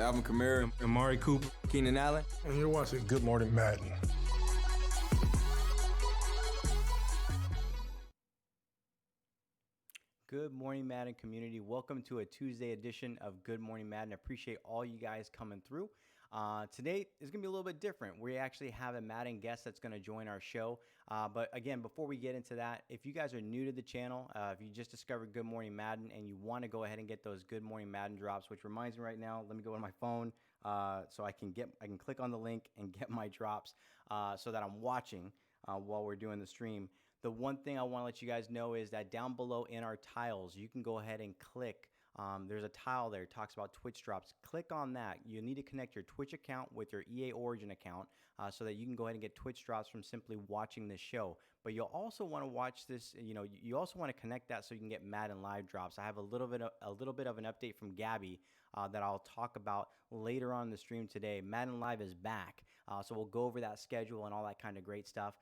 Alvin Kamara, Amari Cooper, Keenan Allen. And you're watching Good Morning Madden. Good morning, Madden community. Welcome to a Tuesday edition of Good Morning Madden. I appreciate all you guys coming through. Today is going to be a little bit different. We actually have a Madden guest that's going to join our show. But again, before we get into that, if you guys are new to the channel, if you just discovered Good Morning Madden and you want to go ahead and get those Good Morning Madden drops, which reminds me right now, let me go on my phone so I can click on the link and get my drops so that I'm watching while we're doing the stream. The one thing I want to let you guys know is that down below in our tiles, you can go ahead and click. There's a tile there that talks about Twitch drops. Click on that. You need to connect your Twitch account with your EA Origin account so that you can go ahead and get Twitch drops from simply watching this show. But you'll also want to watch this. You also want to connect that so you can get Madden Live drops. I have a little bit of an update from Gabby that I'll talk about later on in the stream today. Madden Live is back, so we'll go over that schedule and all that kind of great stuff.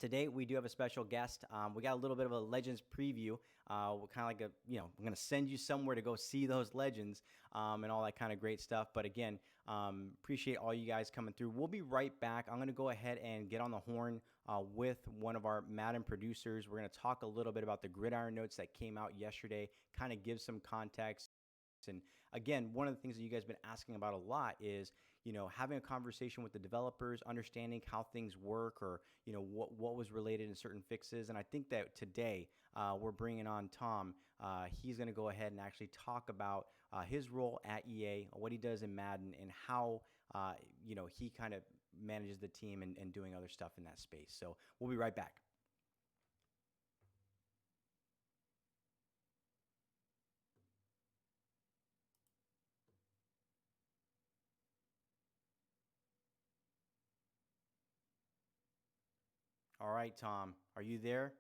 Today, we do have a special guest. We got a little bit of a Legends preview. We're kind of like we're going to send you somewhere to go see those Legends and all that kind of great stuff. But again, appreciate all you guys coming through. We'll be right back. I'm going to go ahead and get on the horn with one of our Madden producers. We're going to talk a little bit about the Gridiron notes that came out yesterday, kind of give some context. And again, one of the things that you guys have been asking about a lot is, having a conversation with the developers, understanding how things work, or, what was related in certain fixes. And I think that today we're bringing on Tom. He's going to go ahead and actually talk about his role at EA, what he does in Madden, and how, he kind of manages the team and doing other stuff in that space. So we'll be right back. All right, Tom, are you there?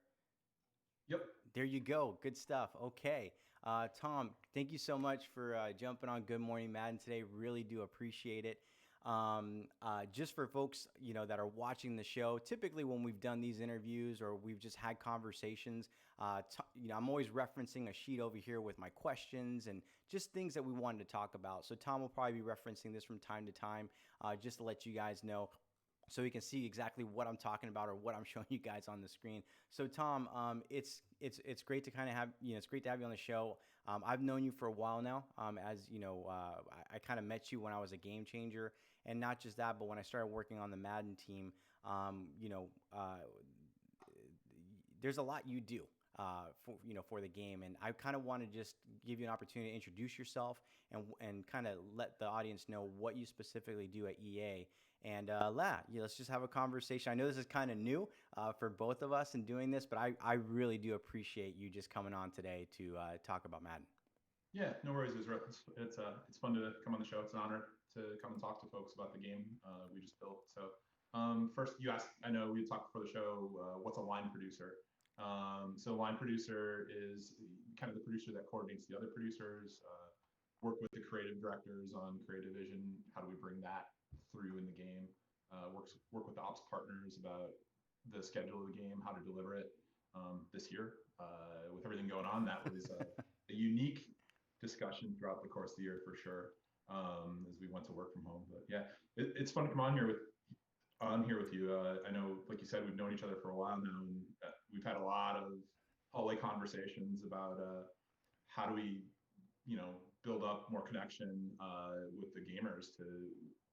Yep. There you go. Good stuff. Okay. Tom, thank you so much for jumping on Good Morning Madden today. Really do appreciate it. Just for folks, that are watching the show, typically when we've done these interviews or we've just had conversations, I'm always referencing a sheet over here with my questions and just things that we wanted to talk about. So Tom will probably be referencing this from time to time, just to let you guys know, so you can see exactly what I'm talking about or what I'm showing you guys on the screen. So Tom, it's great to kind of have, it's great to have you on the show. I've known you for a while now. As you know, I kind of met you when I was a game changer, and not just that, but when I started working on the Madden team, there's a lot you do. For the game, and I kind of want to just give you an opportunity to introduce yourself and kind of let the audience know what you specifically do at EA. And let's just have a conversation. I know this is kind of new for both of us in doing this, but I really do appreciate you just coming on today to talk about Madden. Yeah, no worries, Israel. It's fun to come on the show. It's an honor to come and talk to folks about the game we just built. So first, you asked, I know we talked before the show, what's a line producer? So line producer is kind of the producer that coordinates the other producers, work with the creative directors on creative vision. How do we bring that through in the game? Work with the ops partners about the schedule of the game, how to deliver it. This year, with everything going on, that was a unique discussion throughout the course of the year for sure, as we went to work from home. But yeah, it's fun to come on here with you. I know, like you said, we've known each other for a while now, and we've had a lot of hallway conversations about how do we, build up more connection with the gamers to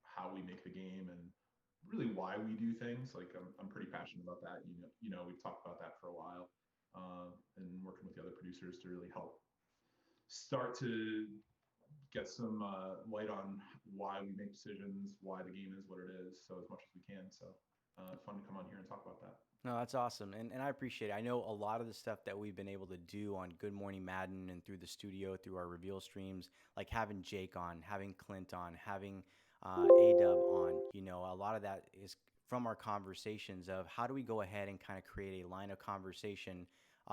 how we make the game and really why we do things. Like I'm pretty passionate about that. We've talked about that for a while, and working with the other producers to really help start to get some light on why we make decisions, why the game is what it is, so as much as we can. So fun to come on here and talk about that. No, that's awesome. And I appreciate it. I know a lot of the stuff that we've been able to do on Good Morning Madden and through the studio, through our reveal streams, like having Jake on, having Clint on, having A-Dub on, a lot of that is from our conversations of how do we go ahead and kind of create a line of conversation,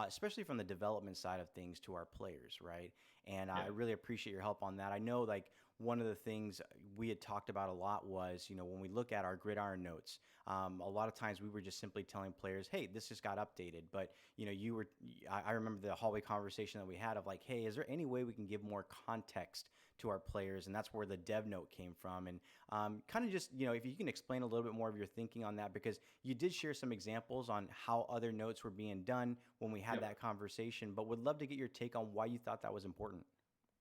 especially from the development side of things, to our players, right? And I really appreciate your help on that. I know, like, one of the things we had talked about a lot was, when we look at our gridiron notes, a lot of times we were just simply telling players, hey, this just got updated. But, I remember the hallway conversation that we had of like, hey, is there any way we can give more context to our players? And that's where the dev note came from. And kind of just, if you can explain a little bit more of your thinking on that, because you did share some examples on how other notes were being done when we had that conversation, but would love to get your take on why you thought that was important.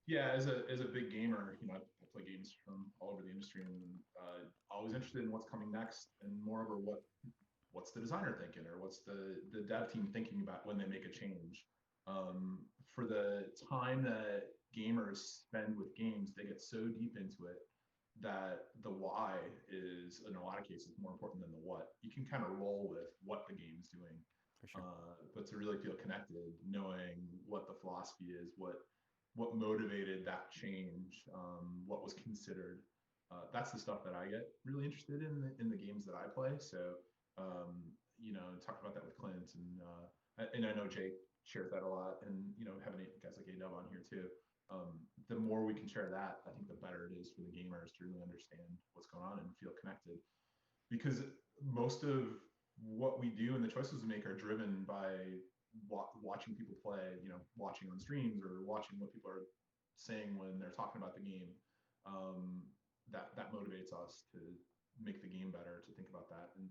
Yeah, as a big gamer, I play games from all over the industry, and always interested in what's coming next, and moreover, what's the designer thinking, or what's the dev team thinking about when they make a change. For the time that gamers spend with games, they get so deep into it that the why is, in a lot of cases, more important than the what. You can kind of roll with what the game's doing, For sure. but to really feel connected, knowing what the philosophy is, what motivated that change, what was considered. That's the stuff that I get really interested in the games that I play. So, talked about that with Clint, and I know Jake shares that a lot, and having guys like A-Dub on here too. The more we can share that, I think the better it is for the gamers to really understand what's going on and feel connected. Because most of what we do and the choices we make are driven by watching people play, watching on streams or watching what people are saying when they're talking about the game. That motivates us to make the game better, to think about that. And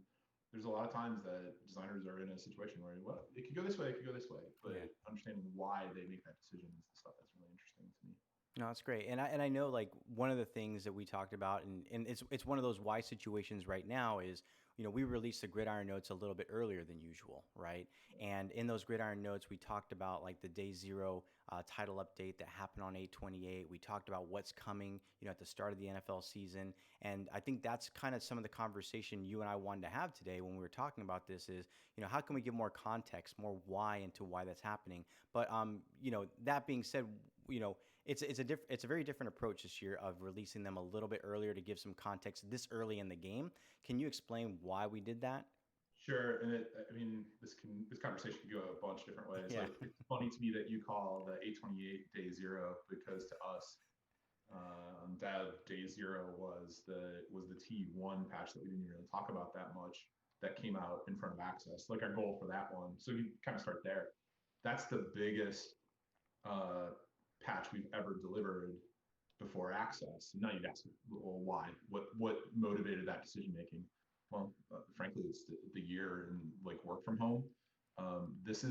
there's a lot of times that designers are in a situation where, well, it could go this way, it could go this way, but understanding why they make that decision is the stuff that's really interesting to me. No, that's great. And I know, like, one of the things that we talked about, and it's one of those why situations right now is, we released the gridiron notes a little bit earlier than usual, right? And in those gridiron notes, we talked about like the day zero title update that happened on 8/28. We talked about what's coming, at the start of the NFL season. And I think that's kind of some of the conversation you and I wanted to have today when we were talking about this is, how can we give more context, more why into why that's happening? But, that being said, it's a very different approach this year of releasing them a little bit earlier to give some context this early in the game. Can you explain why we did that? Sure, and this conversation could go a bunch of different ways. Yeah. Like, it's funny to me that you call the 8/28 day zero, because to us, dev day zero was the T1 patch that we didn't really talk about that much, that came out in front of Access, like our goal for that one. So you kind of start there. That's the biggest patch we've ever delivered before Access. Now you'd ask, well, why? What motivated that decision making? Well, frankly, it's the year and like work from home. This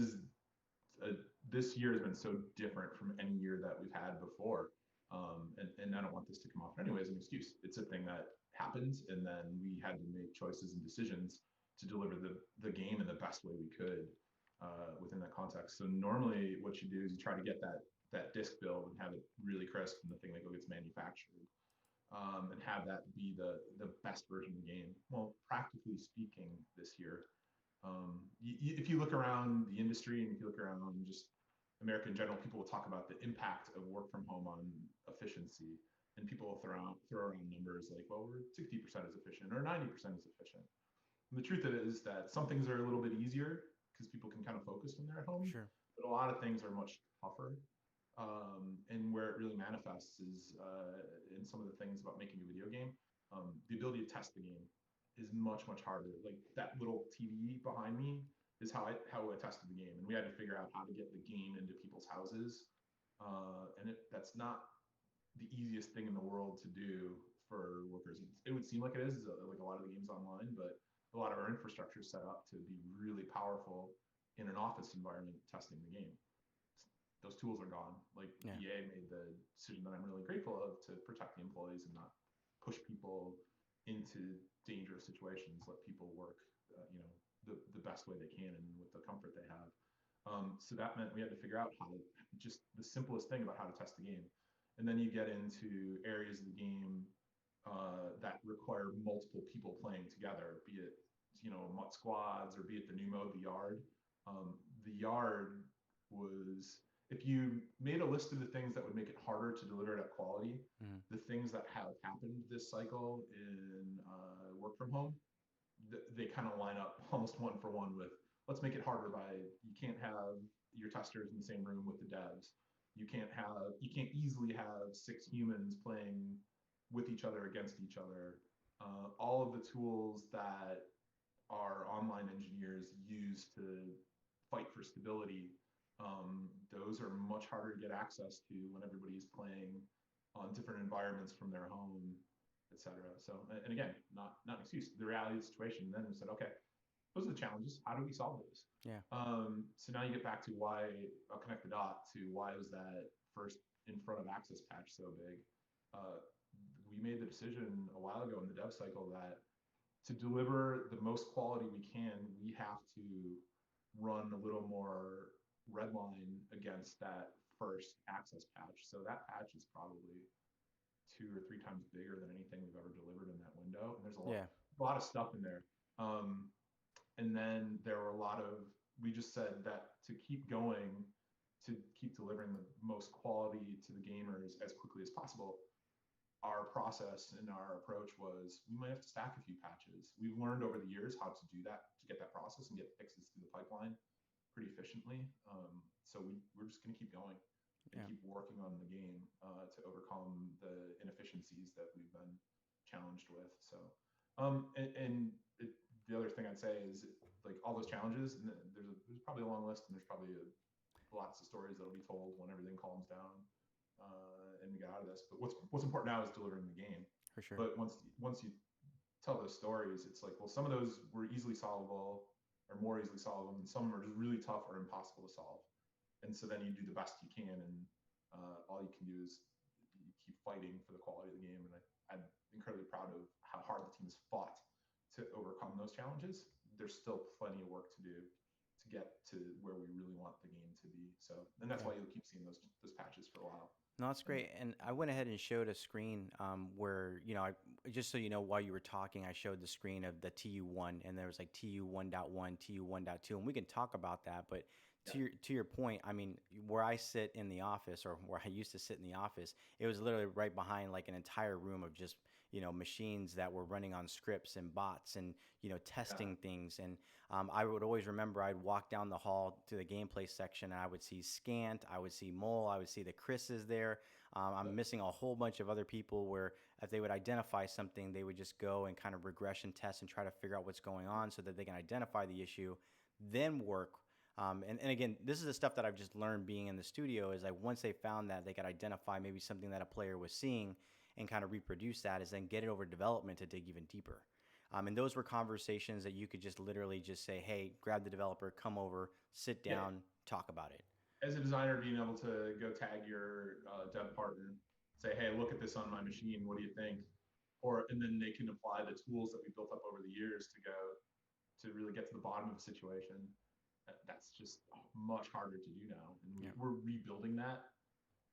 year has been so different from any year that we've had before. And I don't want this to come off in any way as an excuse. It's a thing that happens, and then we had to make choices and decisions to deliver the game in the best way we could within that context. So normally what you do is you try to get that disc build and have it really crisp and the thing that gets manufactured, and have that be the best version of the game. Well, practically speaking, this year, if you look around the industry and if you look around just America in general, people will talk about the impact of work from home on efficiency, and people will throw around numbers like, well, we're 60% as efficient or 90% as efficient. And the truth of it is that some things are a little bit easier because people can kind of focus when they're at home, Sure. but a lot of things are much tougher. And where it really manifests is in some of the things about making a video game. The ability to test the game is much, much harder. Like, that little TV behind me is how I tested the game, and we had to figure out how to get the game into people's houses. And that's not the easiest thing in the world to do for workers. It would seem like it is, like a lot of the games online, but a lot of our infrastructure is set up to be really powerful in an office environment testing the game. Those tools are gone. Like, EA made the decision that I'm really grateful of, to protect the employees and not push people into dangerous situations. Let people work, the best way they can and with the comfort they have. So that meant we had to figure out how to, just the simplest thing about how to test the game. And then you get into areas of the game that require multiple people playing together, be it, MUT squads, or be it the new mode, the Yard. The Yard was, if you made a list of the things that would make it harder to deliver it at quality, the things that have happened this cycle in work from home, they kind of line up almost one for one with, let's make it harder by, you can't have your testers in the same room with the devs. You can't easily have 6 humans playing with each other against each other. All of the tools that our online engineers use to fight for stability, those are much harder to get access to when everybody's playing on different environments from their home, etc. So, and again, not an excuse. The reality of the situation. Then we said, okay, those are the challenges. How do we solve those? Yeah. So now you get back to why. I'll connect the dot to why was that first in front of access patch so big. We made the decision a while ago in the dev cycle that to deliver the most quality we can, we have to run a little more redline against that first access patch. So that patch is probably 2 or 3 times bigger than anything we've ever delivered in that window. And there's a lot of stuff in there. And then there were a lot of, we just said that to keep going, to keep delivering the most quality to the gamers as quickly as possible, our process and our approach was we might have to stack a few patches. We've learned over the years how to do that, to get that process and get fixes through the pipeline pretty efficiently. So we're just going to keep going and keep working on the game to overcome the inefficiencies that we've been challenged with. So, the other thing I'd say is like all those challenges, and there's probably a long list, and there's probably lots of stories that'll be told when everything calms down and we get out of this. But what's important now is delivering the game. For sure. But once you tell those stories, it's like, well, some of those were easily solvable or more easily solvable, and some are just really tough or impossible to solve. And so then you do the best you can, and all you can do is you keep fighting for the quality of the game. And I'm incredibly proud of how hard the team has fought to overcome those challenges. There's still plenty of work to do to get to where we really want the game to be. So, and that's why you'll keep seeing those patches for a while. No, that's great. And I went ahead and showed a screen where, just so you know, while you were talking, I showed the screen of the TU1, and there was like TU1.1, TU1.2, and we can talk about that. But to your point, I mean, where I sit in the office, or where I used to sit in the office, it was literally right behind like an entire room of just machines that were running on scripts and bots and testing things. And I would always remember I'd walk down the hall to the gameplay section, and I would see Scant, I would see Mole, I would see the Chris's there. I'm missing a whole bunch of other people where if they would identify something, they would just go and kind of regression test and try to figure out what's going on so that they can identify the issue, then work. And again, this is the stuff that I've just learned being in the studio, is like once they found that, they could identify maybe something that a player was seeing and kind of reproduce that, is then get it over development to dig even deeper. And those were conversations that you could just literally just say, hey, grab the developer, come over, sit down, talk about it. As a designer, being able to go tag your dev partner, say, hey, look at this on my machine, what do you think? And then they can apply the tools that we built up over the years to really get to the bottom of the situation. That's just much harder to do now. And we're rebuilding that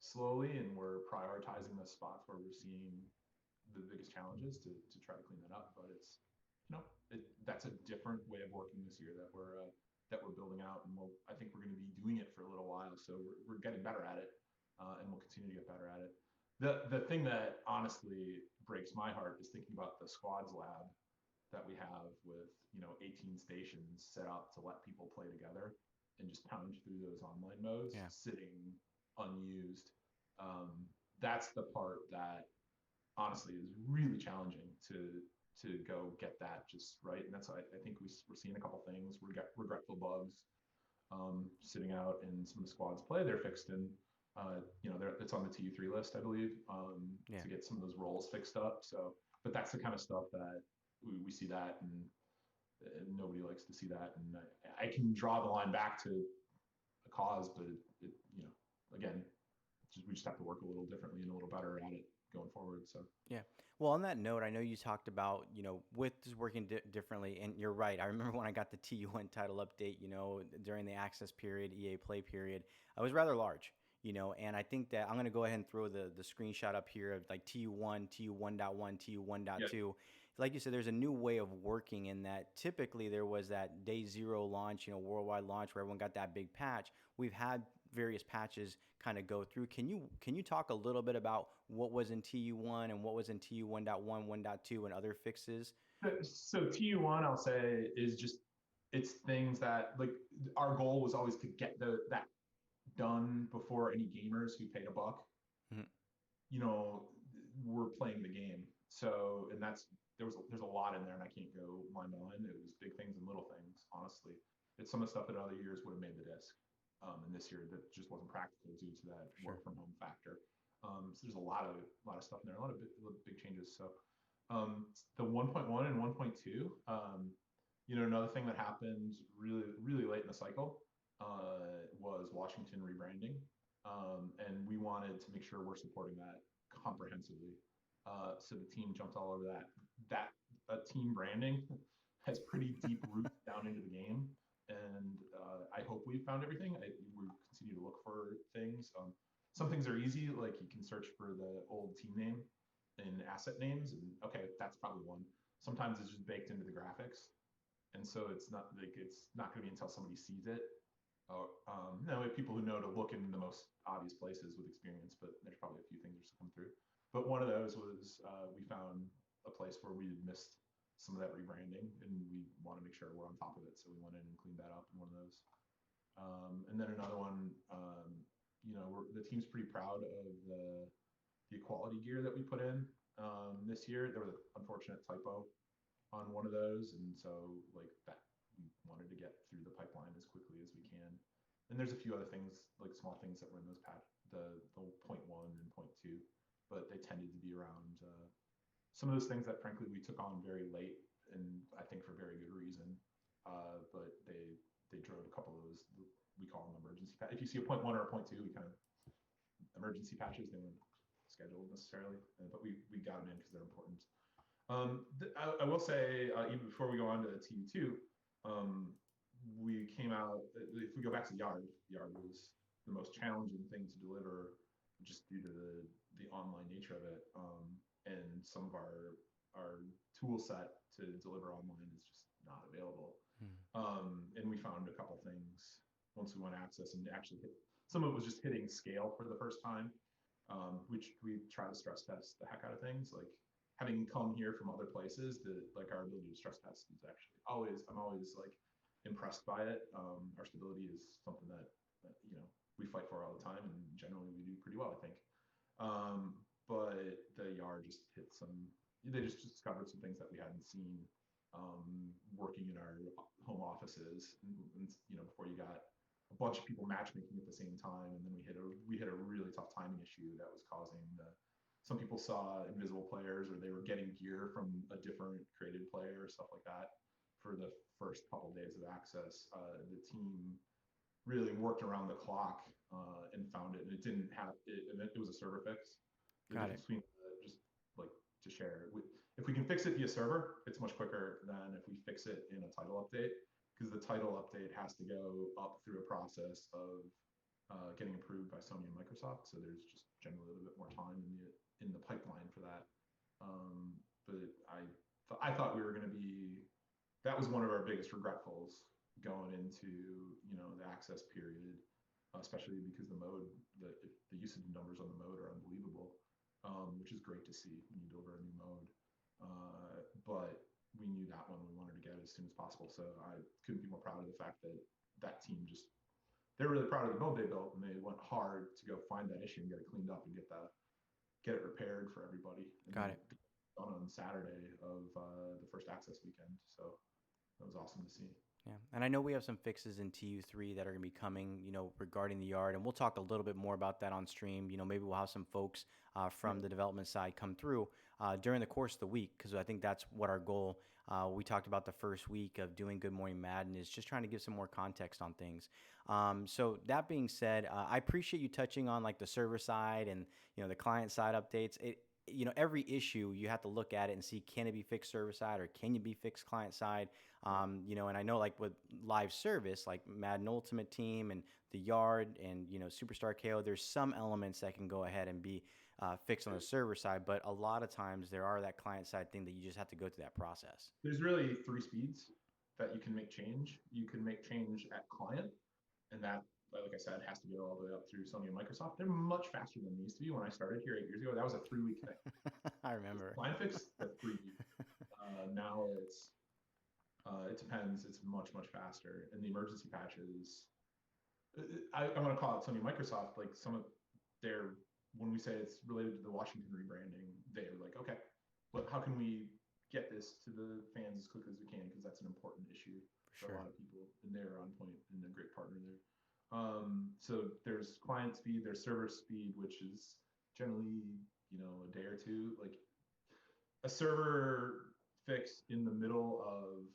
slowly, and we're prioritizing the spots where we're seeing the biggest challenges to try to clean that up. But it's, that's a different way of working this year that we're building out, and I think we're going to be doing it for a little while. So we're getting better at it, and we'll continue to get better at it. The thing that honestly breaks my heart is thinking about the squads lab that we have with 18 stations set up to let people play together and just pound through those online modes, sitting unused. That's the part that honestly is really challenging to go get that just right. And that's why I think we're seeing a couple things. We got regretful bugs sitting out in some of the squads play. They're fixed, and it's on the TU3 list, I believe, to get some of those roles fixed up. So, but that's the kind of stuff that we see that, and nobody likes to see that. And I can draw the line back to a cause, but again, we just have to work a little differently and a little better at it going forward. So well, on that note, I know you talked about with just working differently, and you're right. I remember when I got the TU1 title update, during the access period, EA Play period, I was rather large. And I think that I'm going to go ahead and throw the screenshot up here of like TU1, TU1.1, TU1.2. Like you said, there's a new way of working in that typically there was that day zero launch, worldwide launch where everyone got that big patch. We've had various patches kind of go through. Can you talk a little bit about what was in TU1 and what was in TU1.1, 1.2, and other fixes? So TU1, I'll say, is just, it's things that, like, our goal was always to get that done before any gamers who paid $1, Mhm. you know, were playing the game. So, and there's a lot in there, and I can't go line by line. It was big things and little things, honestly. It's some of the stuff that other years would have made the disc. And this year that just wasn't practical due to that Sure. work from home factor. So there's a lot of stuff in there, a lot of big changes. So the 1.1 and 1.2, you know, another thing that happened really late in the cycle was Washington rebranding, and we wanted to make sure we're supporting that comprehensively. So the team jumped all over that. Team branding has pretty deep roots down into the game, and I hope we found everything. We continue to look for things. Some things are easy, like you can search for the old team name in asset names, and okay, that's probably one. Sometimes it's just baked into the graphics, and so it's not going to be until somebody sees it. Now we have people who know to look in the most obvious places with experience, but there's probably a few things that should come through. But one of those was we found a place where we had missed some of that rebranding, and we want to make sure we're on top of it. So we went in and cleaned that up in one of those. And then another one, you know, the team's pretty proud of the equality gear that we put in this year. There was an unfortunate typo on one of those, and so like that we wanted to get through the pipeline as quickly as we can. And there's a few other things, like small things that were in those the 0.1 and 0.2, but they tended to be around some of those things that frankly we took on very late, and I think for very good reason. But they drove a couple of those, we call them emergency patches. If you see a 0.1 or a 0.2, we kind of emergency patches. They weren't scheduled necessarily, but we got them in because they're important. I will say, even before we go on to TU2, we came out, if we go back to Yard was the most challenging thing to deliver just due to the online nature of it. And some of our tool set to deliver online is just not available. And we found a couple things once we went access and actually some of it was just hitting scale for the first time, which we try to stress test the heck out of things. Like having come here from other places, like our ability to stress test is actually I'm always like impressed by it. Our stability is something that you know, we fight for all the time, and generally we do pretty well, I think. But the Yard just hit they just discovered some things that we hadn't seen working in our home offices, and you know, before you got a bunch of people matchmaking at the same time, and then we hit a really tough timing issue that was causing some people saw invisible players, or they were getting gear from a different created player or stuff like that. For the first couple of days of access, the team really worked around the clock and found it, and it didn't have it. And it was a server fix. Got it. Between just like to share. If we can fix it via server, it's much quicker than if we fix it in a title update, because the title update has to go up through a process of getting approved by Sony and Microsoft. So there's just generally a little bit more time in the pipeline for that. But I thought we were going to be. That was one of our biggest regretfuls going into, you know, the access period, especially because the usage numbers on the mode are unbelievable, which is great to see when you deliver a new mode. But we knew that one we wanted to get as soon as possible. So I couldn't be more proud of the fact that team they're really proud of the mode they built, and they went hard to go find that issue and get it cleaned up and get it repaired for everybody. And Got it. On Saturday of the first access weekend. So that was awesome to see. Yeah, and I know we have some fixes in TU3 that are going to be coming, you know, regarding the Yard, and we'll talk a little bit more about that on stream. You know, maybe we'll have some folks from the development side come through during the course of the week, because I think that's what our goal. We talked about the first week of doing Good Morning Madden is just trying to give some more context on things. So that being said, I appreciate you touching on like the server side and, you know, the client side updates. You know, every issue you have to look at it and see, can it be fixed server side or can it be fixed client side? You know, and I know like with live service, like Madden Ultimate Team and the Yard and, you know, Superstar KO, there's some elements that can go ahead and be fixed on the server side, but a lot of times there are that client side thing that you just have to go through that process. There's really 3 speeds that you can make change. You can make change at client, and that, like I said, has to go all the way up through Sony and Microsoft. They're much faster than they used to be. When I started here 8 years ago, that was a 3-week thing. I remember. Client fix, that's 3 weeks. Now it depends. It's much faster. And the emergency patches, I'm going to call it Sony Microsoft, like some of their, when we say it's related to the Washington rebranding, they're like, okay, but how can we get this to the fans as quickly as we can? Because that's an important issue for a lot of people, and they're on point and a great partner there. So there's client speed, there's server speed, which is generally, a day or two. Like a server fix in the middle of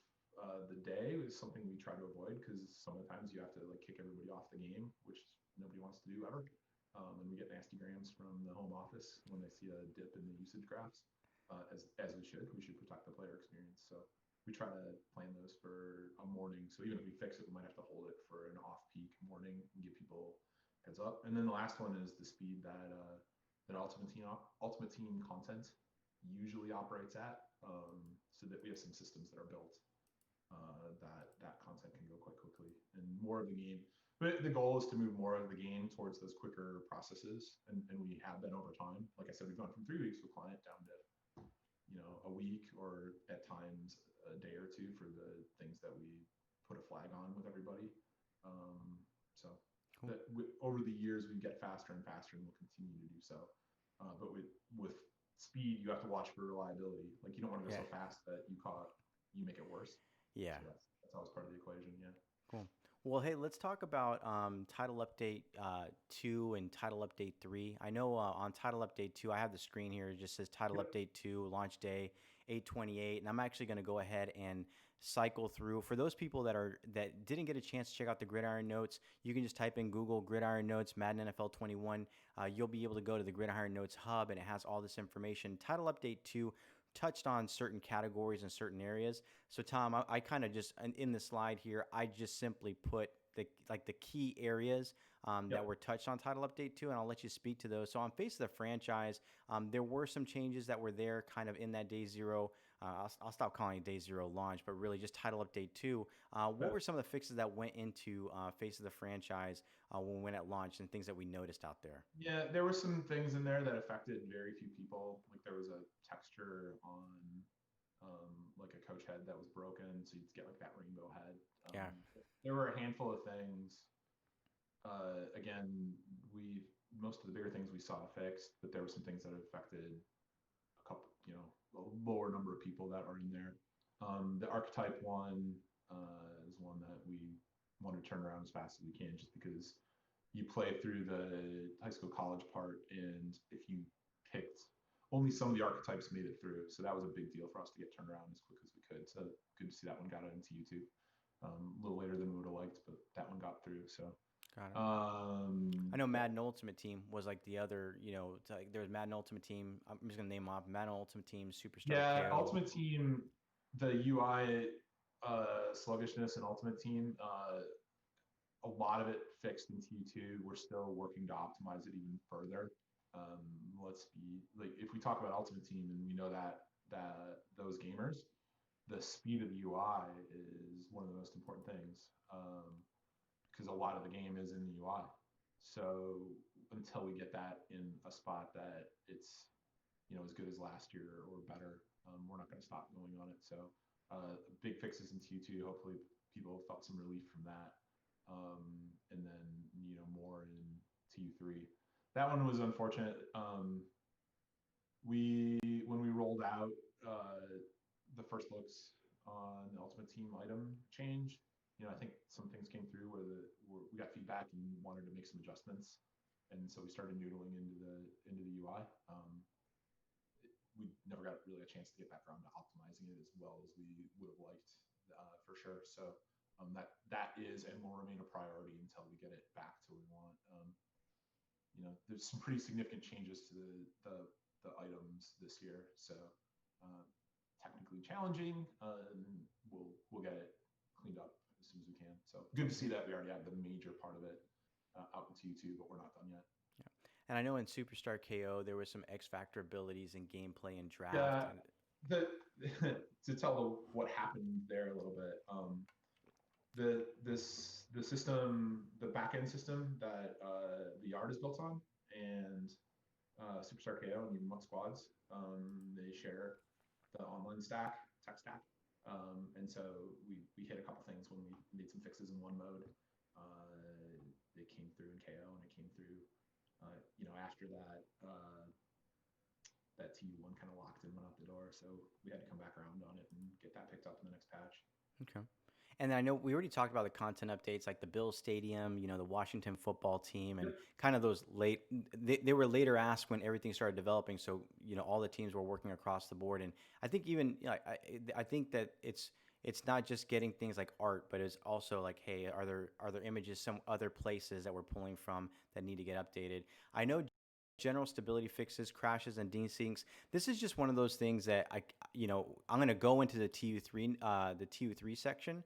the day is something we try to avoid, because sometimes you have to like kick everybody off the game, which nobody wants to do ever. And we get nasty grams from the home office when they see a dip in the usage graphs, as we should. We should protect the player experience. So we try to plan those for a morning. So even if we fix it, we might have to hold it for an off-peak morning and give people heads up. And then the last one is the speed that Ultimate Team content usually operates at, so that we have some systems that are built that content can go quite quickly, and more of the game. But the goal is to move more of the game towards those quicker processes, and we have been over time. Like I said, we've gone from 3 weeks with client down to a week, or at times a day or two for the things that we put a flag on with everybody. So cool. That over the years we get faster and faster, and we'll continue to do so. But with speed, you have to watch for reliability. Like you don't want to go so fast that you make it worse. Yeah. So that's always part of the equation. Yeah. Cool. Well, hey, let's talk about Title Update 2 and Title Update 3. I know on Title Update 2, I have the screen here. It just says Title Update 2, launch day 8/28, and I'm actually going to go ahead and cycle through. For those people that didn't get a chance to check out the Gridiron Notes, you can just type in Google Gridiron Notes Madden NFL 21. You'll be able to go to the Gridiron Notes hub, and it has all this information. Title Update 2 touched on certain categories and certain areas. So Tom, I kind of just, in the slide here, I just simply put the key areas that were touched on Title Update 2, and I'll let you speak to those. So on Face of the Franchise, there were some changes that were there kind of in that day zero. I'll stop calling it day zero launch, but really just Title Update 2. What were some of the fixes that went into Face of the Franchise when it launched, and things that we noticed out there? Yeah, there were some things in there that affected very few people. Like there was a texture on like a coach head that was broken, so you'd get like that rainbow head. There were a handful of things. Again, most of the bigger things we saw fixed, but there were some things that affected a couple, a lower number of people that are in there. The archetype one is one that we want to turn around as fast as we can, just because you play through the high school college part, and if you picked only some of the archetypes made it through. So that was a big deal for us to get turned around as quick as we could. So good to see that one got into YouTube. A little later than we would have liked, but that one got through. So got it. I know Madden Ultimate Team was like the other, there was Madden Ultimate Team. I'm just gonna name off Madden Ultimate Team, Superstar. Yeah, KO. Ultimate Team, the UI sluggishness in Ultimate Team, a lot of it fixed in T2. We're still working to optimize it even further. Let's be like, if we talk about Ultimate Team, and we know that those gamers, the speed of the UI is one of the most important things, because a lot of the game is in the UI. So until we get that in a spot that it's as good as last year or better, we're not going to stop going on it. So big fixes in T2. Hopefully people felt some relief from that, and then more in T3. That one was unfortunate. When we rolled out the first looks on the Ultimate Team item change, I think some things came through where we got feedback and wanted to make some adjustments, and so we started noodling into the UI. We never got really a chance to get back around to optimizing it as well as we would have liked, for sure. So that is and will remain a priority until we get it back to where we want. There's some pretty significant changes to the items this year, so technically challenging. We'll get it cleaned up as soon as we can. So good to see that we already have the major part of it out in T2, but we're not done yet. Yeah. And I know in Superstar KO there was some X Factor abilities in gameplay and draft. Yeah, to tell what happened there a little bit. The system, the backend system that the yard is built on, and Superstar KO and even Muck Squads, they share the online tech stack, and so we hit a couple things when we made some fixes in one mode. it came through in KO, and it came through, after that, that T1 kind of locked and went out the door. So we had to come back around on it and get that picked up in the next patch. Okay. And I know we already talked about the content updates, like the Bills Stadium, the Washington football team, and Yep. kind of those late. They were later asked when everything started developing, so all the teams were working across the board. And I think even I think that it's not just getting things like art, but it's also like, hey, are there images some other places that we're pulling from that need to get updated? I know general stability fixes, crashes, and desyncs. This is just one of those things that I'm going to go into the TU3 section,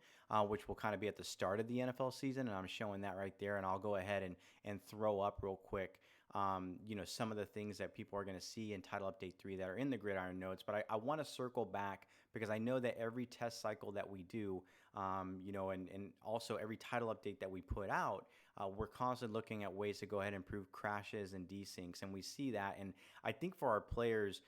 which will kind of be at the start of the NFL season, and I'm showing that right there. And I'll go ahead and throw up real quick, some of the things that people are going to see in Title Update 3 that are in the Gridiron notes. But I want to circle back because I know that every test cycle that we do, and also every title update that we put out, we're constantly looking at ways to go ahead and improve crashes and desyncs, and we see that. And I think for our players,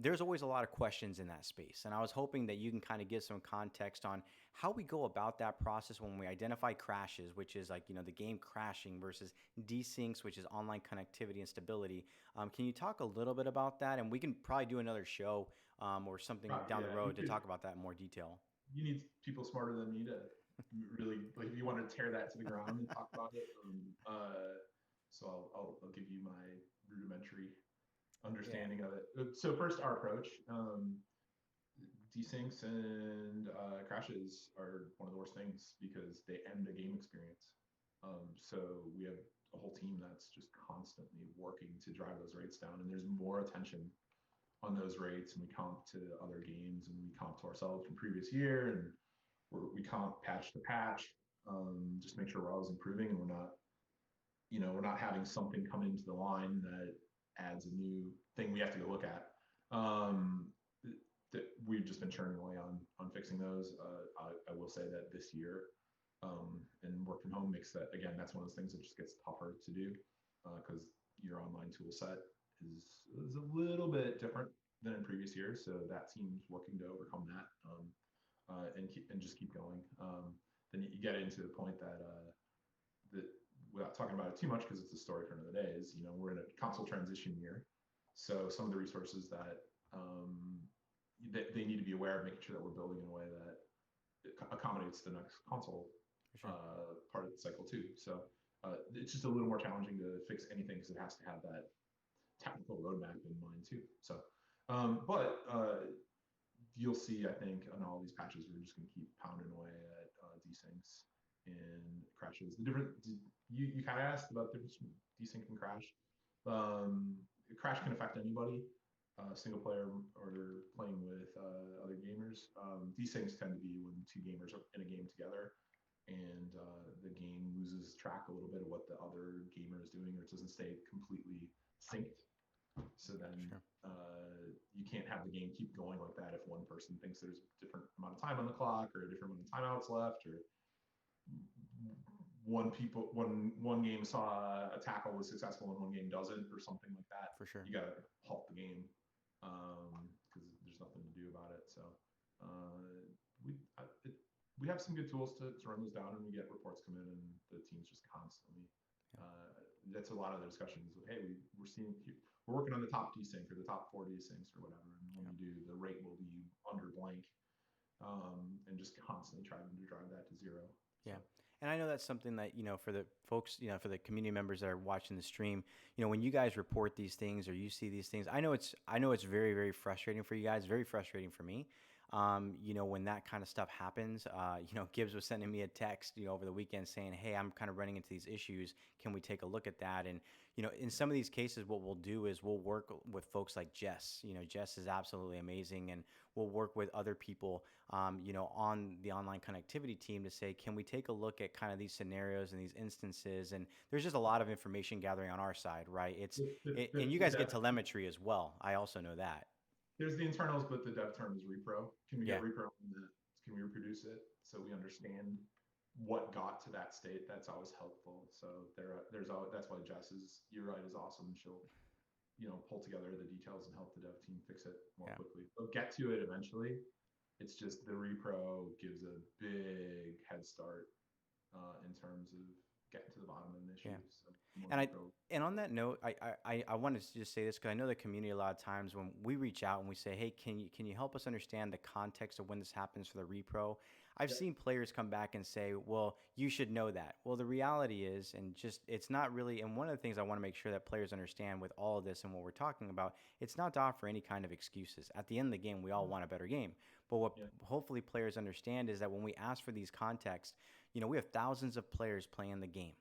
there's always a lot of questions in that space. And I was hoping that you can kind of give some context on how we go about that process when we identify crashes, which is like, the game crashing, versus desyncs, which is online connectivity and stability. Can you talk a little bit about that? And we can probably do another show or something down the road to talk about that in more detail. You need people smarter than me to really, like, if you want to tear that to the ground and talk about it. So I'll give you my rudimentary understanding of it. So first, our approach. Desyncs and crashes are one of the worst things because they end a game experience. So we have a whole team that's just constantly working to drive those rates down, and there's more attention on those rates, and we comp to other games, and we comp to ourselves from previous year, and we comp patch to patch, just make sure we're always improving, and we're not having something come into the line that adds a new thing we have to go look at. That we've just been churning away on fixing those. I will say that this year, and work from home makes that, again, that's one of those things that just gets tougher to do because your online tool set is a little bit different than in previous years. So that team's working to overcome that and just keep going. Then you get into the point that without talking about it too much, because it's a story for another day, is we're in a console transition year. So some of the resources that they need to be aware of, making sure that we're building in a way that accommodates the next console part of the cycle too. So it's just a little more challenging to fix anything because it has to have that technical roadmap in mind too. So, but you'll see, I think, on all these patches, we're just going to keep pounding away at desyncs and crashes. You kind of asked about the difference between desync and crash. Crash can affect anybody, single player or playing with other gamers. Desyncs tend to be when two gamers are in a game together and the game loses track a little bit of what the other gamer is doing, or it doesn't stay completely synced. So then you can't have the game keep going like that if one person thinks there's a different amount of time on the clock or a different amount of timeouts left, or one game saw a tackle was successful and one game doesn't, or something like that. For sure. You got to halt the game because there's nothing to do about it. So we have some good tools to run those down, and we get reports come in, and the team's just constantly. That's a lot of the discussions. Hey, we're working on the top desync or the top 4 desyncs or whatever, and when we do, the rate will be under blank, and just constantly trying to drive that to zero. Yeah. And I know that's something that, for the folks, for the community members that are watching the stream, when you guys report these things or you see these things, I know it's very, very frustrating for you guys, very frustrating for me. When that kind of stuff happens, Gibbs was sending me a text, over the weekend saying, hey, I'm kind of running into these issues. Can we take a look at that? And, in some of these cases, what we'll do is we'll work with folks like Jess. Jess is absolutely amazing. And we'll work with other people, on the online connectivity team to say, can we take a look at kind of these scenarios and these instances? And there's just a lot of information gathering on our side, right? And you guys get telemetry as well. I also know that. There's the internals, but the dev term is repro. Can we get repro from that? Can we reproduce it so we understand what got to that state? That's always helpful. So that's why Jess is awesome. She'll pull together the details and help the dev team fix it more quickly. They'll get to it eventually. It's just the repro gives a big head start in terms of getting to the bottom of an issue. Yeah. So more And repro. on that note, I wanted to just say this because I know the community a lot of times when we reach out and we say, hey, can you help us understand the context of when this happens for the repro? I've Yeah. seen players come back and say, well, you should know that. Well, the reality is, and just it's not really, and one of the things I want to make sure that players understand with all of this and what we're talking about, it's not to offer any kind of excuses. At the end of the game, we all want a better game. But what Yeah. hopefully players understand is that when we ask for these contexts, we have thousands of players playing the game.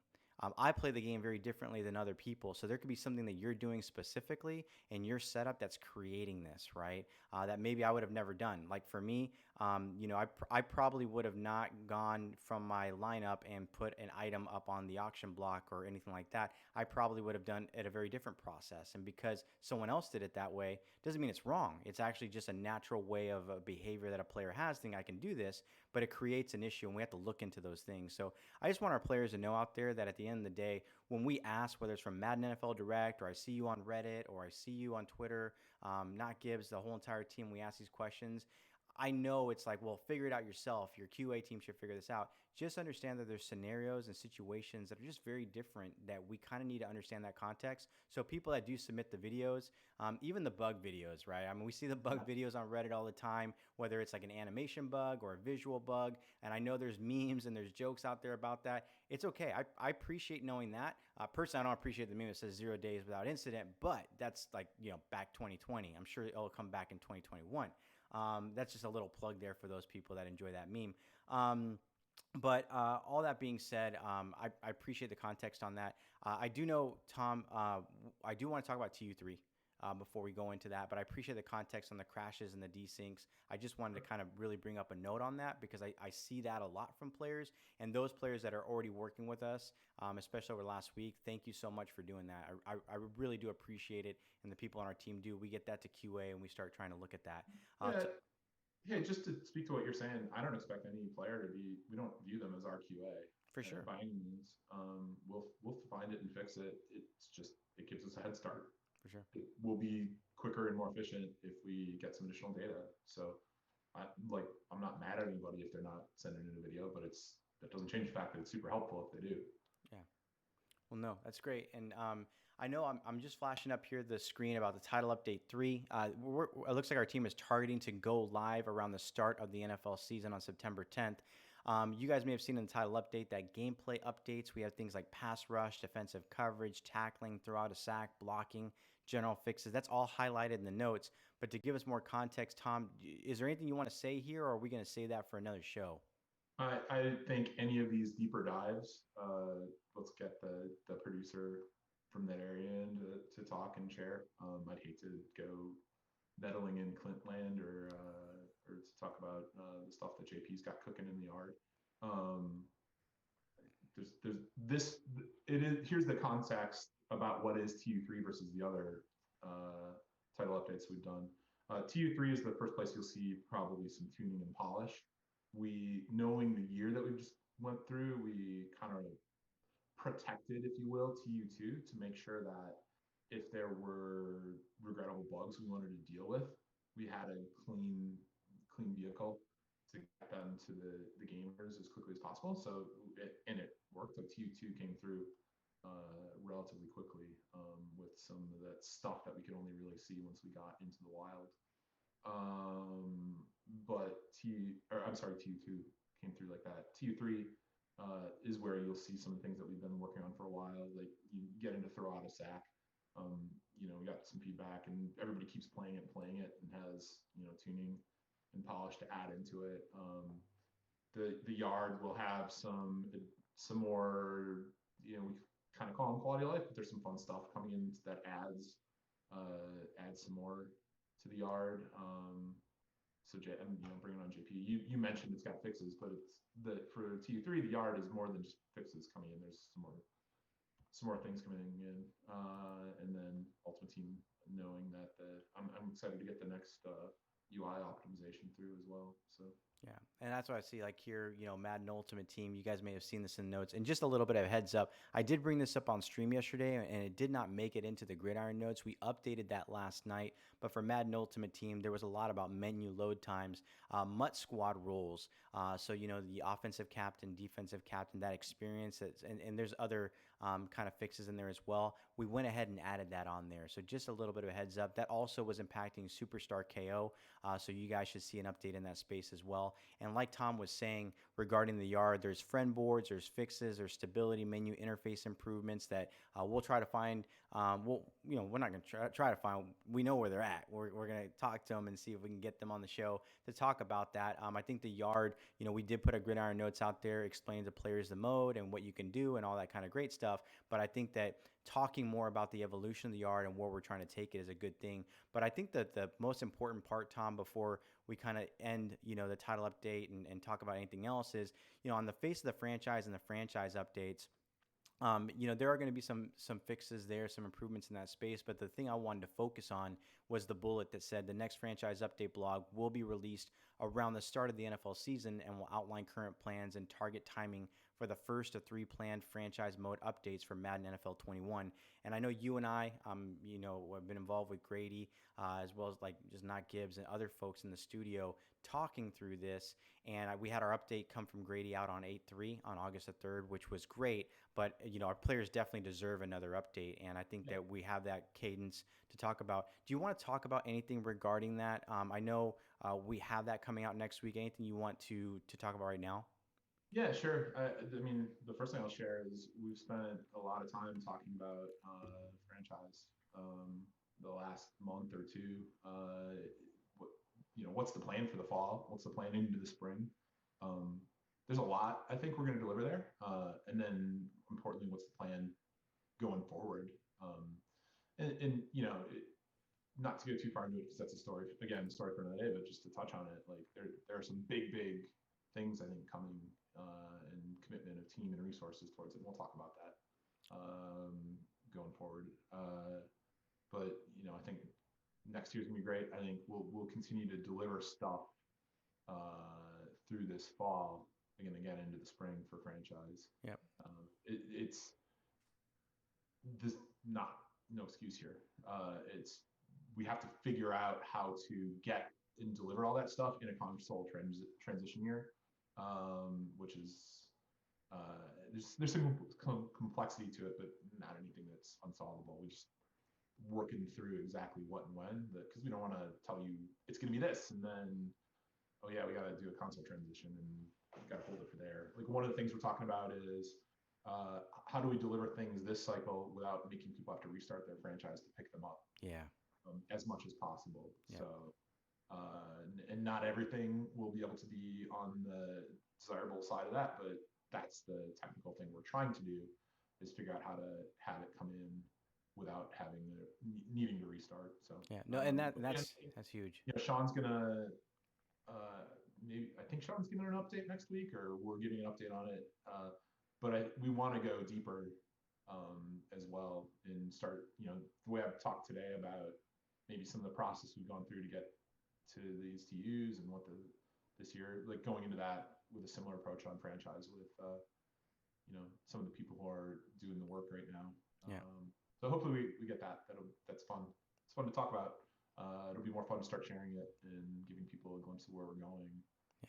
I play the game very differently than other people. So there could be something that you're doing specifically in your setup that's creating this, right? That maybe I would have never done. Like for me, I probably would have not gone from my lineup and put an item up on the auction block or anything like that. I probably would have done it a very different process. And because someone else did it that way, doesn't mean it's wrong. It's actually just a natural way of a behavior that a player has, think I can do this, but it creates an issue and we have to look into those things. So I just want our players to know out there that at the end of the day, when we ask, whether it's from Madden NFL Direct or I see you on Reddit or I see you on Twitter, not Gibbs, the whole entire team, we ask these questions. I know it's like, well, figure it out yourself. Your QA team should figure this out. Just understand that there's scenarios and situations that are just very different that we kind of need to understand that context. So people that do submit the videos, even the bug videos, right? I mean, we see the bug videos on Reddit all the time, whether it's like an animation bug or a visual bug. And I know there's memes and there's jokes out there about that. It's okay. I appreciate knowing that. Personally, I don't appreciate the meme that says 0 days without incident, but that's like, back 2020. I'm sure it'll come back in 2021. That's just a little plug there for those people that enjoy that meme. But all that being said, I appreciate the context on that. I do know, Tom, I do want to talk about TU3 before we go into that, but I appreciate the context on the crashes and the desyncs. I just wanted to kind of really bring up a note on that because I see that a lot from players, and those players that are already working with us, especially over the last week, thank you so much for doing that. I really do appreciate it, and the people on our team do. We get that to QA, and we start trying to look at that. Yeah, just to speak to what you're saying, I don't expect any player to be. We don't view them as our QA For sure. by any means. We'll find it and fix it. It gives us a head start. For sure. It will be quicker and more efficient if we get some additional data. So, I'm not mad at anybody if they're not sending in a video, but that doesn't change the fact that it's super helpful if they do. Yeah. Well, no, that's great. And I know I'm just flashing up here the screen about the title update 3. It looks like our team is targeting to go live around the start of the NFL season on September 10th. You guys may have seen in the title update that gameplay updates. We have things like pass rush, defensive coverage, tackling, throw out a sack, blocking, general fixes. That's all highlighted in the notes. But to give us more context, Tom, is there anything you want to say here, or are we going to save that for another show? I think any of these deeper dives, let's get the producer from that area in to talk and share. I'd hate to go meddling in Clint land or to talk about the stuff that JP's got cooking in the yard. Here's the context about what is TU3 versus the other title updates we've done. TU3 is the first place you'll see probably some tuning and polish. Knowing the year that we just went through, we kind of protected, if you will, TU2 to make sure that if there were regrettable bugs we wanted to deal with, we had a clean vehicle to get them to the gamers as quickly as possible. So it worked. Like TU2 came through relatively quickly with some of that stuff that we could only really see once we got into the wild. TU2 came through like that. TU3 is where you'll see some of the things that we've been working on for a while. Like you get into throw out a sack. We got some feedback, and everybody keeps playing it and has tuning and polish to add into it. The yard will have some more. We kind of call them quality of life, but there's some fun stuff coming in that adds some more to the yard. Bringing on JP, you mentioned it's got fixes, but for TU3, the yard is more than just fixes coming in. There's some more things coming in, and then Ultimate Team knowing that I'm excited to get the next UI optimization through as well. So Yeah, and that's what I see like here, Madden Ultimate Team. You guys may have seen this in the notes. And just a little bit of a heads up, I did bring this up on stream yesterday, and it did not make it into the Gridiron notes. We updated that last night. But for Madden Ultimate Team, there was a lot about menu load times, MUT squad roles. So, the offensive captain, defensive captain, that experience. And there's other kind of fixes in there as well. We went ahead and added that on there. So just a little bit of a heads up. That also was impacting Superstar KO. So you guys should see an update in that space as well. And like Tom was saying regarding the yard, there's friend boards, there's fixes, there's stability menu interface improvements that we'll try to find. We're not going to try to find. We know where they're at. We're going to talk to them and see if we can get them on the show to talk about that. I think the yard, we did put a Gridiron notes out there, explain to players the mode and what you can do and all that kind of great stuff. But I think that talking more about the evolution of the yard and where we're trying to take it is a good thing. But I think that the most important part, Tom, before we kind of end, the title update and talk about anything else is, on the face of the franchise and the franchise updates, there are going to be some fixes there, some improvements in that space. But the thing I wanted to focus on was the bullet that said the next franchise update blog will be released around the start of the NFL season and will outline current plans and target timing for the first of 3 planned franchise mode updates for Madden NFL 21. And I know you and I, have been involved with Grady, as well as like just not Gibbs and other folks in the studio talking through this. And we had our update come from Grady out on 8/3 on August the 3rd, which was great. But, our players definitely deserve another update. And I think that we have that cadence to talk about. Do you want to talk about anything regarding that? I know we have that coming out next week. Anything you want to talk about right now? Yeah, sure. I mean, the first thing I'll share is we've spent a lot of time talking about franchise the last month or two. What's the plan for the fall? What's the plan into the spring? There's a lot I think we're going to deliver there. And then importantly, what's the plan going forward? Not to go too far into it because that's a story for another day, but just to touch on it, like there are some big things I think coming and commitment of team and resources towards it. And we'll talk about that going forward. But I think next year's gonna be great. I think we'll continue to deliver stuff through this fall and again into the spring for franchise. Yep. It's this no excuse here. We have to figure out how to get and deliver all that stuff in a console transition year, which is there's some complexity to it, but not anything that's unsolvable. We just working through exactly what and when, because we don't want to tell you it's going to be this and then, oh yeah, we got to do a console transition and we got to hold it for there. Like one of the things we're talking about is how do we deliver things this cycle without making people have to restart their franchise to pick them up? Yeah. As much as possible. Yeah. So, and not everything will be able to be on the desirable side of that, but that's the technical thing we're trying to do is figure out how to have it come in without needing to restart. So yeah, no, and that's huge. Yeah, Sean's gonna I think Sean's giving an update next week, or we're giving an update on it. But we want to go deeper as well and start. The way I've talked today about maybe some of the process we've gone through to get to these to use and what this year, like going into that with a similar approach on franchise with some of the people who are doing the work right now. Yeah. So hopefully we get that. That's fun. It's fun to talk about. It'll be more fun to start sharing it and giving people a glimpse of where we're going.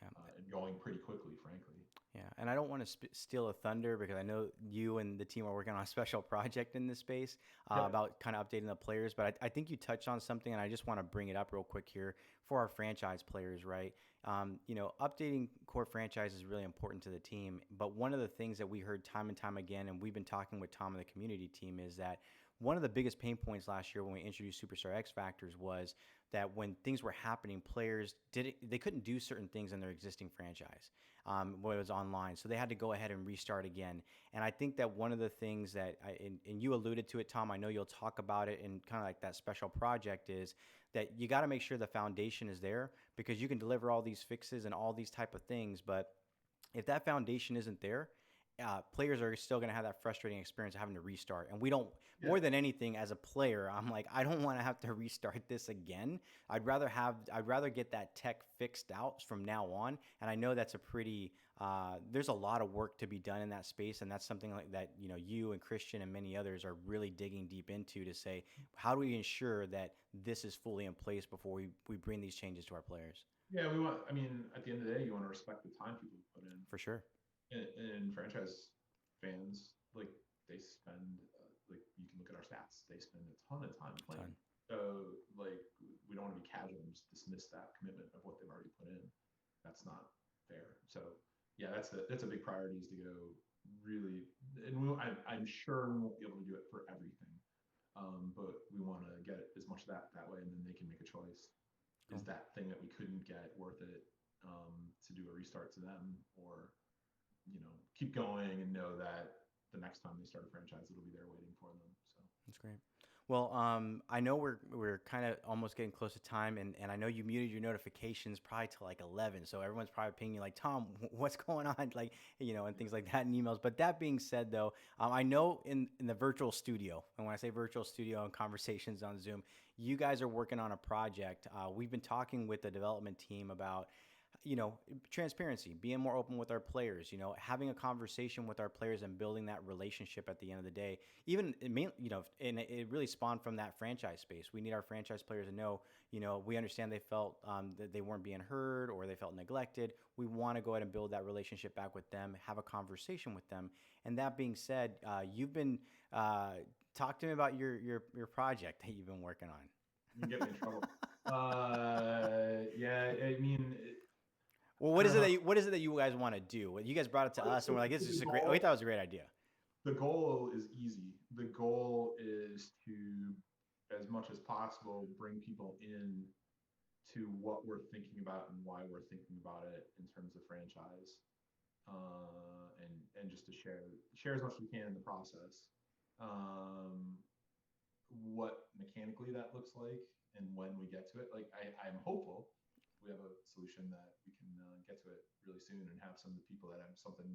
Yeah. And going pretty quickly, frankly. Yeah, and I don't want to steal a thunder because I know you and the team are working on a special project in this space about kind of updating the players. But I think you touched on something, and I just want to bring it up real quick here for our franchise players, right? Updating core franchise is really important to the team. But one of the things that we heard time and time again, and we've been talking with Tom and the community team, is that one of the biggest pain points last year when we introduced Superstar X Factors was that when things were happening, players they couldn't do certain things in their existing franchise when it was online. So they had to go ahead and restart again. And I think that one of the things that, and you alluded to it, Tom, I know you'll talk about it in kind of like that special project, is that you got to make sure the foundation is there, because you can deliver all these fixes and all these type of things. But if that foundation isn't there, players are still going to have that frustrating experience of having to restart. And we don't, Yeah. more than anything, as a player, I'm like, I don't want to have to restart this again. I'd rather get that tech fixed out from now on. And I know that's a pretty, there's a lot of work to be done in that space. And that's something like that, you and Christian and many others are really digging deep into to say, how do we ensure that this is fully in place before we bring these changes to our players? Yeah, I mean, at the end of the day, you want to respect the time people put in. For sure. And franchise fans, like, they spend, like, you can look at our stats, they spend a ton of time playing. So, like, we don't want to be casual and just dismiss that commitment of what they've already put in. That's not fair. So, yeah, that's a big priority, is to go really, and I'm sure we won't be able to do it for everything, but we want to get as much of that way, and then they can make a choice. Is that thing that we couldn't get worth it, to do a restart to them, or keep going and know that the next time they start a franchise, it'll be there waiting for them. So that's great. Well, I know we're kind of almost getting close to time, and I know you muted your notifications probably till like 11, so everyone's probably pinging you like, Tom, what's going on, like, and things like that in emails. But that being said, though, I know in the virtual studio, and when I say virtual studio and conversations on Zoom, you guys are working on a project. We've been talking with the development team about transparency, being more open with our players, having a conversation with our players and building that relationship at the end of the day. Even, and it really spawned from that franchise space. We need our franchise players to know, we understand they felt that they weren't being heard or they felt neglected. We want to go ahead and build that relationship back with them, have a conversation with them. And that being said, you've been, talk to me about your project that you've been working on. You can get me in trouble. Yeah, I mean, well, what is it that you guys want to do? You guys brought it to us, and we're like, this is just we thought it was a great idea. The goal is easy. The goal is to, as much as possible, bring people in to what we're thinking about and why we're thinking about it in terms of franchise, and just to share as much as we can in the process. What mechanically that looks like and when we get to it, like, I'm hopeful we have a solution that we can get to it really soon and have some of the people that have something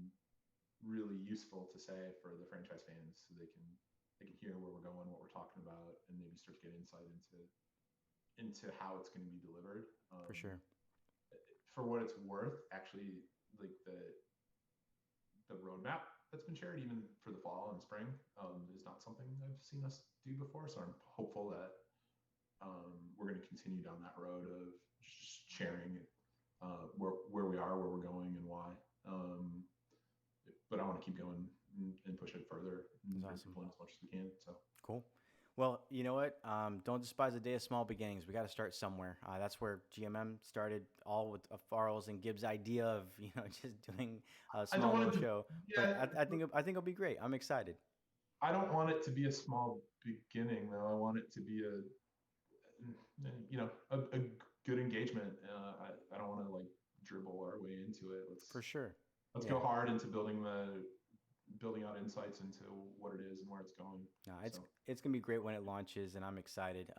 really useful to say for the franchise fans, so they can hear where we're going, what we're talking about, and maybe start to get insight into how it's going to be delivered. For sure. For what it's worth, actually, like, the roadmap that's been shared, even for the fall and spring, is not something I've seen us do before. So I'm hopeful that we're going to continue down that road of just sharing where we are, where we're going, and why. But I want to keep going and push it further and bring people in as much as we can. So cool. Well, you know what? Don't despise the day of small beginnings. We got to start somewhere. That's where GMM started, all with Farrell's and Gibbs' idea of just doing a small little show. Yeah, but I think it'll be great. I'm excited. I don't want it to be a small beginning, though. I want it to be a good engagement. I don't want to, like, dribble our way into it. For sure. Let's go hard into building out insights into what it is and where it's going. No, it's gonna be great when it launches, and I'm excited.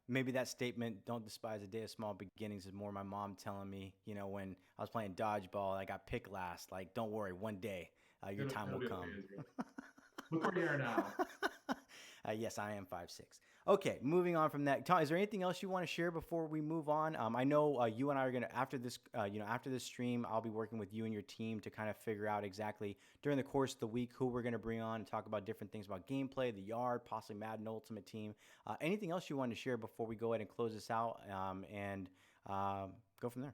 Maybe that statement, "Don't despise a day of small beginnings," is more my mom telling me, when I was playing dodgeball, I got picked last. Like, don't worry, one day your time will come. Look where you are now. Yes, I am 5'6". Okay, moving on from that. Tom, is there anything else you want to share before we move on? I know you and I are going to, after this stream, I'll be working with you and your team to kind of figure out exactly during the course of the week who we're going to bring on and talk about different things about gameplay, the yard, possibly Madden Ultimate Team. Anything else you want to share before we go ahead and close this out and go from there?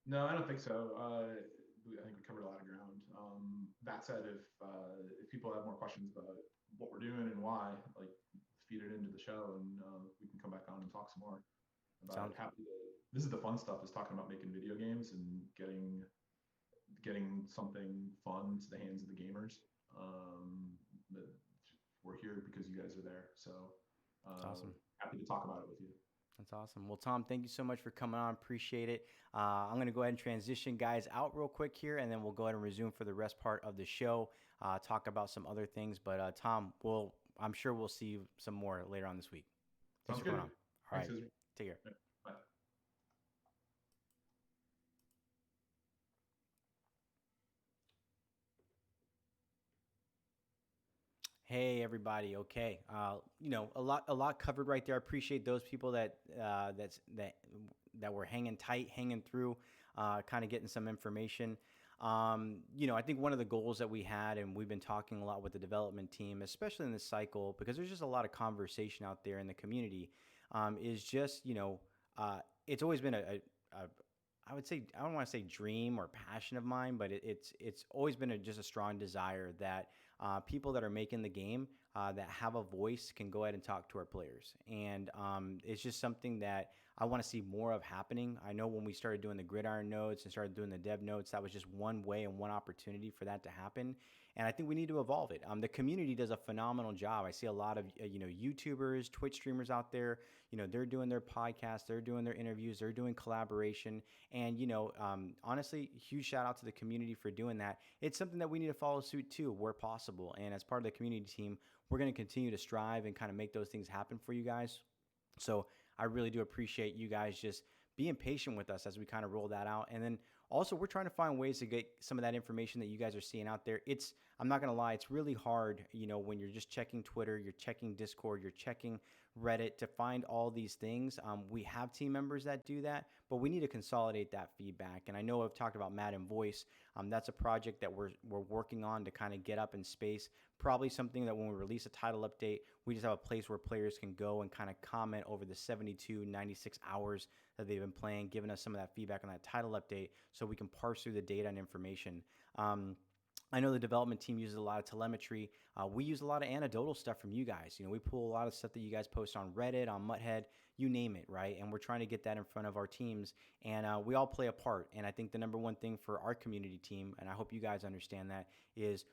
No, I don't think so. I think we covered a lot of ground. That said, if people have more questions about what we're doing and why, like, feed it into the show, and we can come back on and talk some more about it. This is the fun stuff, is talking about making video games and getting something fun to the hands of the gamers. We're here because you guys are there. So that's awesome. Happy to talk about it with you. That's awesome. Well, Tom, thank you so much for coming on. Appreciate it. I'm going to go ahead and transition guys out real quick here, and then we'll go ahead and resume for the rest part of the show, talk about some other things. But Tom, I'm sure we'll see you some more later on this week. Thanks for coming on. All right. Take care. Yeah. Hey everybody. Okay. A lot covered right there. I appreciate those people that were hanging tight, hanging through, kind of getting some information. I think one of the goals that we had, and we've been talking a lot with the development team, especially in this cycle, because there's just a lot of conversation out there in the community, is just, it's always been a I would say, I don't want to say dream or passion of mine, but it's always been just a strong desire that people that are making the game, that have a voice, can go ahead and talk to our players. And it's just something that I want to see more of happening. I know when we started doing the gridiron notes and started doing the dev notes, that was just one way and one opportunity for that to happen. And I think we need to evolve it. The community does a phenomenal job. I see a lot of YouTubers, Twitch streamers out there. They're doing their podcasts, they're doing their interviews, they're doing collaboration. And honestly, huge shout out to the community for doing that. It's something that we need to follow suit too, where possible. And as part of the community team, we're going to continue to strive and kind of make those things happen for you guys. So I really do appreciate you guys just being patient with us as we kind of roll that out. And then also, we're trying to find ways to get some of that information that you guys are seeing out there. I'm not going to lie, it's really hard, when you're just checking Twitter, you're checking Discord, you're checking Reddit to find all these things. We have team members that do that, but we need to consolidate that feedback. And I know I've talked about Madden Voice. That's a project that we're working on to kind of get up in space. Probably something that when we release a title update, we just have a place where players can go and kind of comment over the 72, 96 hours that they've been playing, giving us some of that feedback on that title update so we can parse through the data and information. I know the development team uses a lot of telemetry. We use a lot of anecdotal stuff from you guys. We pull a lot of stuff that you guys post on Reddit, on Mutthead, you name it, right? And we're trying to get that in front of our teams, and we all play a part. And I think the number one thing for our community team, and I hope you guys understand that, is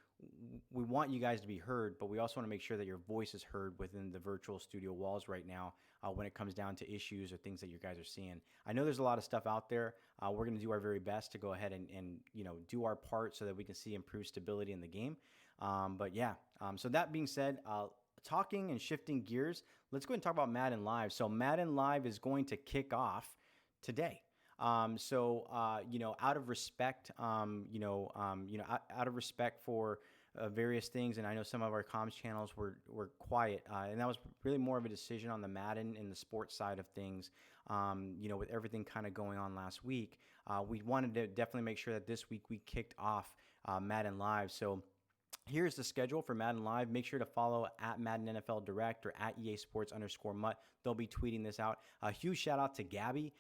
we want you guys to be heard, but we also want to make sure that your voice is heard within the virtual studio walls right now when it comes down to issues or things that you guys are seeing. I know there's a lot of stuff out there. We're going to do our very best to go ahead and do our part so that we can see improved stability in the game. So that being said, talking and shifting gears, let's go ahead and talk about Madden Live. So Madden Live is going to kick off today. Out of respect, out of respect for various things, and I know some of our comms channels were quiet, and that was really more of a decision on the Madden and the sports side of things. With everything kind of going on last week, we wanted to definitely make sure that this week we kicked off Madden Live. So here's the schedule for Madden Live. Make sure to follow at Madden NFL Direct or at EA Sports_Mutt. They'll be tweeting this out. A huge shout out to Gabby,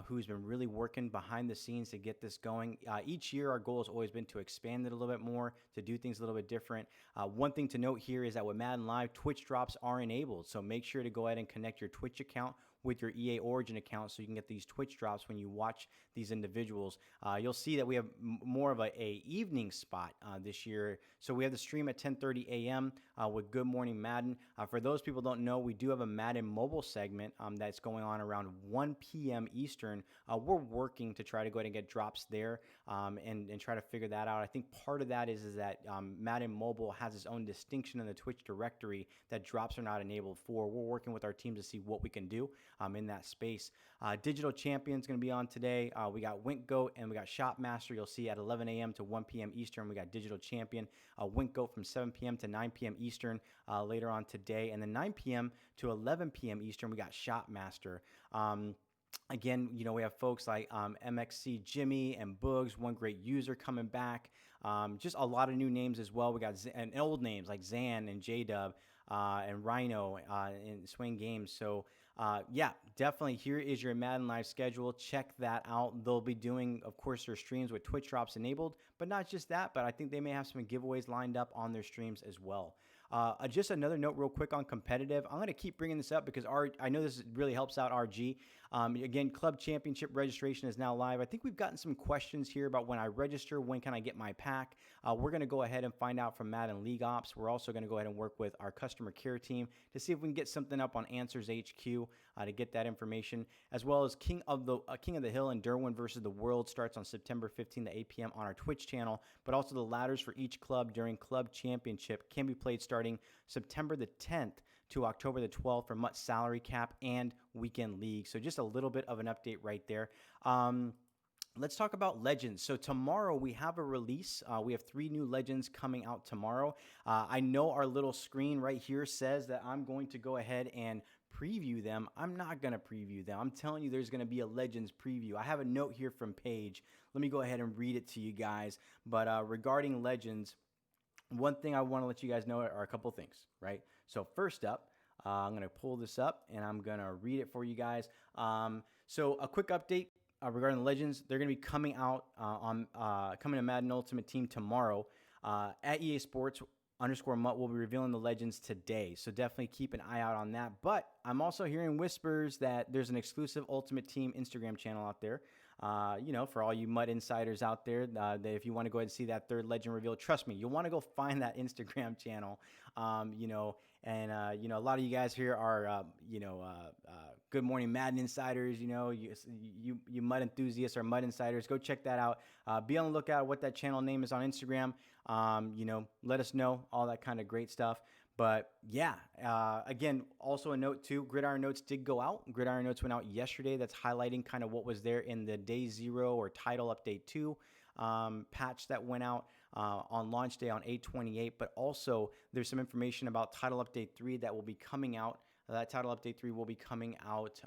who's been really working behind the scenes to get this going. Each year, our goal has always been to expand it a little bit more, to do things a little bit different. One thing to note here is that with Madden Live, Twitch drops are enabled. So make sure to go ahead and connect your Twitch account with your EA Origin account so you can get these Twitch drops when you watch these individuals. You'll see that we have more of a evening spot this year. So we have the stream at 10:30 a.m. With Good Morning Madden. For those people who don't know, we do have a Madden mobile segment that's going on around 1 p.m. Eastern. We're working to try to go ahead and get drops there and try to figure that out. I think part of that is that Madden mobile has its own distinction in the Twitch directory that drops are not enabled for. We're working with our team to see what we can do in that space. Digital Champion's going to be on today. We got Wink Goat and we got Shopmaster. You'll see at 11 a.m. to 1 p.m. Eastern, we got Digital Champion. Wink Goat from 7 p.m. to 9 p.m. Eastern later on today. And then 9 p.m. to 11 p.m. Eastern, we got Shopmaster. Again, we have folks like MXC Jimmy and Boogs, one great user coming back. Just a lot of new names as well. We got and old names like Zan and J-Dub and Rhino and Swing Games. So definitely here is your Madden Live schedule. Check that out. They'll be doing, of course, their streams with Twitch drops enabled, but not just that, but I think they may have some giveaways lined up on their streams as well. Just another note real quick on competitive. I'm going to keep bringing this up because I know this really helps out RG. Again, Club Championship registration is now live. I think we've gotten some questions here about when I register, when can I get my pack? We're going to go ahead and find out from Madden League Ops. We're also going to go ahead and work with our customer care team to see if we can get something up on Answers HQ to get that information, as well as King of the Hill and DERWIN versus the World starts on September 15 to 8 p.m. on our Twitch channel, but also the ladders for each club during Club Championship can be played starting September the 10th to October the 12th for Mutt Salary Cap and Weekend League. So just a little bit of an update right there. let's talk about Legends. So tomorrow we have a release. We have 3 new Legends coming out tomorrow. I know our little screen right here says that I'm going to go ahead and preview them. I'm not going to preview them. I'm telling you there's going to be a Legends preview. I have a note here from Paige. Let me go ahead and read it to you guys. But regarding Legends, one thing I want to let you guys know are a couple things, right? So first up, I'm going to pull this up and I'm going to read it for you guys. So a quick update regarding the Legends. They're going to be coming out coming to Madden Ultimate Team tomorrow at EA Sports _Mutt will be revealing the Legends today. So definitely keep an eye out on that. But I'm also hearing whispers that there's an exclusive Ultimate Team Instagram channel out there. You know, for all you Mutt insiders out there, that if you want to go ahead and see that 3rd Legend reveal, trust me, you'll want to go find that Instagram channel. You know, and you know, a lot of you guys here are Good Morning Madden insiders. You know, you Mutt enthusiasts or Mutt insiders. Go check that out. Be on the lookout what that channel name is on Instagram. You know, let us know, all that kind of great stuff. But yeah, again, also a note too, Gridiron Notes did go out. Gridiron Notes went out yesterday. That's highlighting kind of what was there in the Day 0 or Title Update 2 patch that went out on launch day on 8/28. But also there's some information about Title Update 3 that will be coming out. That Title Update 3 will be coming out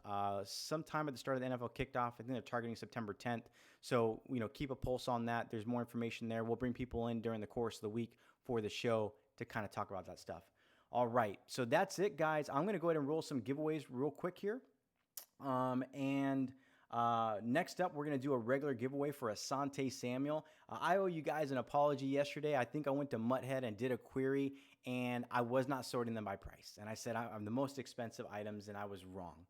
sometime at the start of the NFL kickoff. I think they're targeting September 10th. So, you know, keep a pulse on that. There's more information there. We'll bring people in during the course of the week for the show to kind of talk about that stuff. All right, so that's it, guys. I'm going to go ahead and roll some giveaways real quick here. Next up, we're going to do a regular giveaway for Asante Samuel. I owe you guys an apology yesterday. I think I went to Mutthead and did a query, and I was not sorting them by price. And I said I'm the most expensive items, and I was wrong.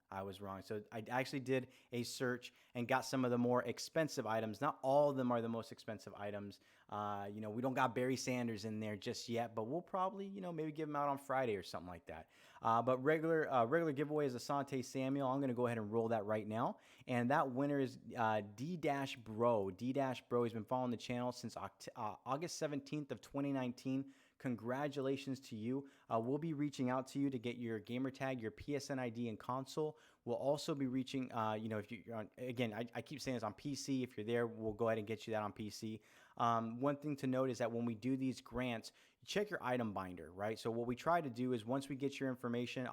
So I actually did a search and got some of the more expensive items. Not all of them are the most expensive items. You know, we don't got Barry Sanders in there just yet, but we'll probably, you know, maybe give them out on Friday or something like that. But regular giveaway is Asante Samuel. I'm going to go ahead and roll that right now. And that winner is D-Bro. D-Bro has been following the channel since August 17th of 2019. Congratulations to you. We'll be reaching out to you to get your gamer tag, your PSN ID, and console. We'll also be reaching, you know, if you're on, again, I keep saying it's on PC. If you're there, we'll go ahead and get you that on PC. One thing to note is that when we do these grants, check your item binder, right? So what we try to do is once we get your information,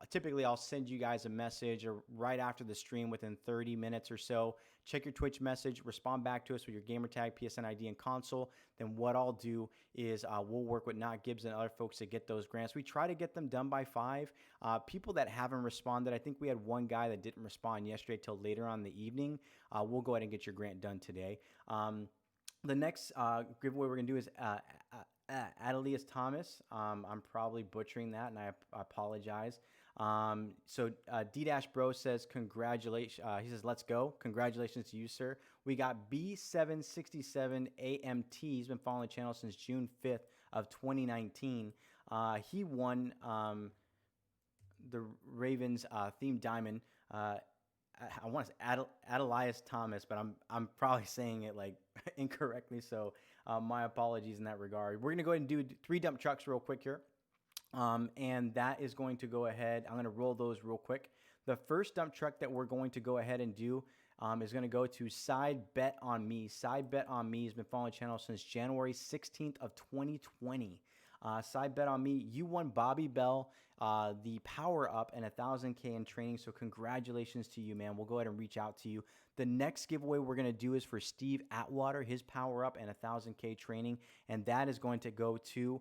typically I'll send you guys a message or right after the stream within 30 minutes or so. Check your Twitch message, respond back to us with your gamer tag, PSN ID, and console. Then what I'll do is we'll work with Not Gibbs and other folks to get those grants. We try to get them done by 5. People that haven't responded, I think we had one guy that didn't respond yesterday till later on in the evening. We'll go ahead and get your grant done today. The next giveaway we're going to do is Adelius Thomas. I'm probably butchering that, and I apologize. So D-Bro says, congratulations. He says, let's go. Congratulations to you, sir. We got B767AMT. He's been following the channel since June 5th of 2019. He won the Ravens theme diamond. I want to say Adelius Thomas, but I'm probably saying it like incorrectly. So my apologies in that regard. We're going to go ahead and do 3 dump trucks real quick here. And that is going to go ahead. I'm going to roll those real quick. The first dump truck that we're going to go ahead and do is going to go to Side Bet on Me. Side Bet on Me has been following the channel since January 16th of 2020. Side Bet on Me, you won Bobby Bell, the power up and 1,000K in training. So congratulations to you, man. We'll go ahead and reach out to you. The next giveaway we're going to do is for Steve Atwater, his power up and 1,000K training. And that is going to go to